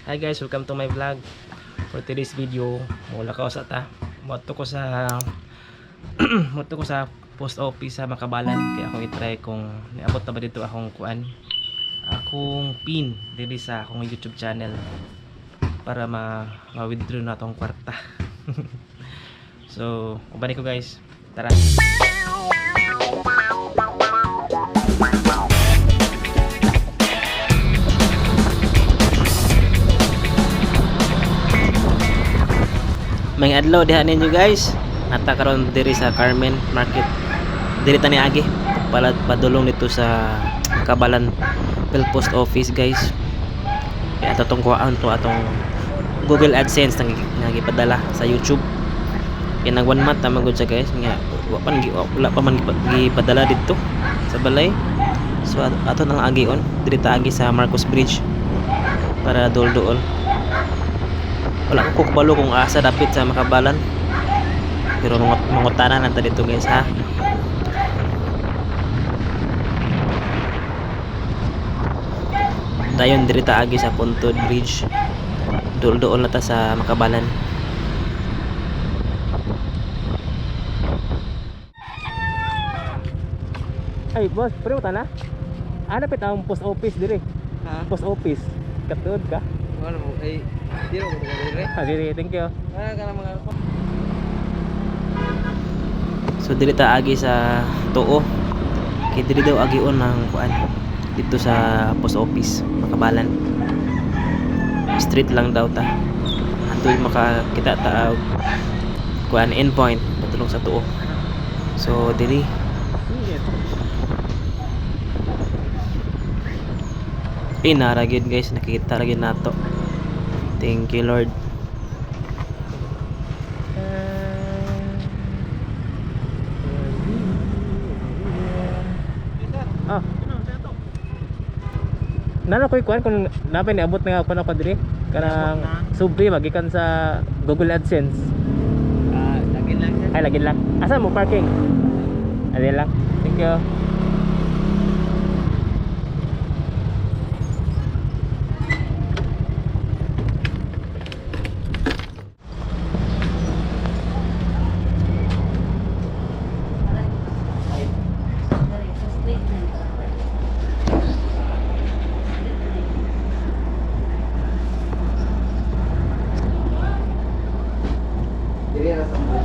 Hi guys, welcome to my vlog. For today's video, mula ko sa moto ko sa moto ko sa post office sa Makabalan. Kaya ako i-try kung niabot na ba dito akong akong pin dito sa akong YouTube channel para ma-withdraw na tong kwarta. So, ubani ko guys. Tara. May adlaw diha ninyo guys. Nata karon diri sa Carmen Market. Diri tani agi padulong nito sa Kabalan Post Office guys. Kaya atong kuhaan to atong Google AdSense nang nagipadala sa YouTube. Kaya nag 1 month ta magud siya guys. Nga wala pa man gipadala dito sa balay. So ato nang agion diri ta agi sa Marcos Bridge para dol-dool. Wala ko kubalo kung asa dapit sa Makabalan. Pero mangutanan nata dito guys ha. Dayon diri ta agi sa Puntod Bridge. Dol-dool na ta sa Makabalan. Ay boss, pero ta na? Ano pit ang post office diri? Ha? Post office. Katuod ka? Ano mo? Ay, di ako dire. Diri, thank you. Kana mga So dili ta agi sa Tuo. Kay dili daw agion ng kuan dito sa post office Makabalan. Street lang daw ta. Antoy makakita ta kuan endpoint patulong sa Tuo. So dili naragid guys, nakikita lagi nato. Thank you Lord. Ah. Nana koy kuan kung napay niabot nga ako na padre kanang subli magikan sa Google AdSense. lagin lang siya. Ay lagin lang. Asa mo parking? Adi lang. Thank you. Diri ra sa mga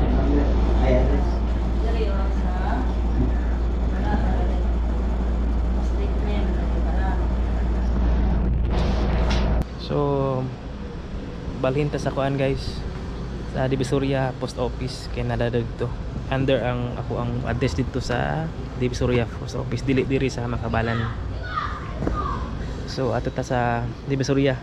ayan. So balhin ta sa kuan guys sa Divisoria Post Office kay nadadag to under ang address dito sa Divisoria Post Office dili sa Makabalan. So ato ta sa Divisoria.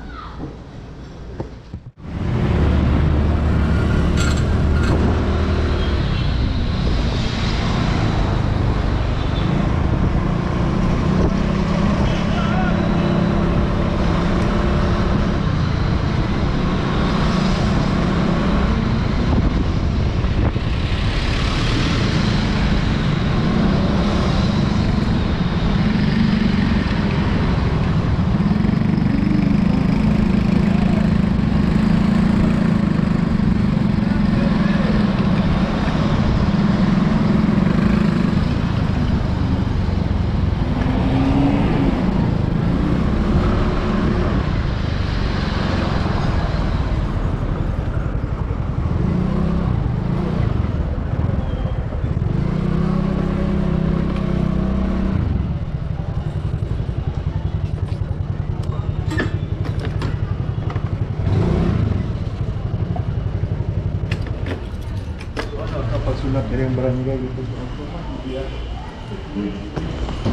Pagsulat dari yang barangay gitu.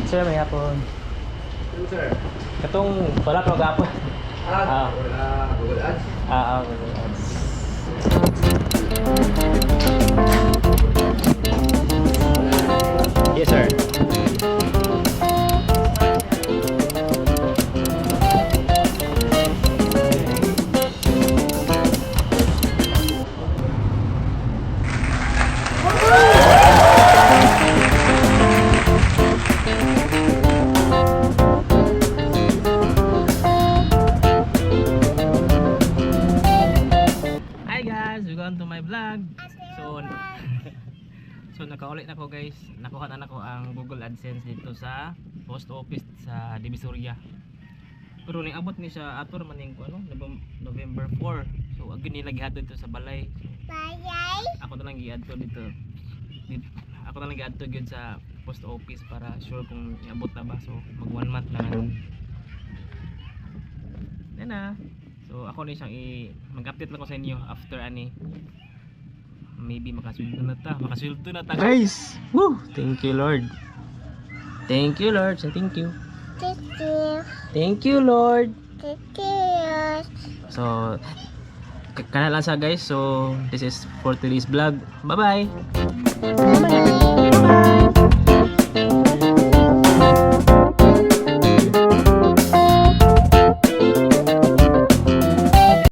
Sir, may hapon. Sir. Katong wala pa gapon. Google Ads. Google Ads. Yes sir. Vlog. So so nakaulit na ko guys. Nakuha na ako ang Google AdSense dito sa post office sa Divisoria. Pero ning abot ni siya ato man ning ano November 4. So ag nila gihatod dito sa balay. Bayay. Ako na lang giadto dito. Ako na lang giadto gyud sa post office para sure kung iabot na ba. So mag 1 month na ngayon. Yan na. So ako na siyang mag-update lang ko sa inyo after ani. Maybe makasweldo na ta. Makasweldo na ta guys. Woo! Thank you Lord. Thank you Lord. So, thank you. Thank you. Thank you Lord. Thank you. So kana lang sa guys. So this is for today's vlog. Bye bye. Bye.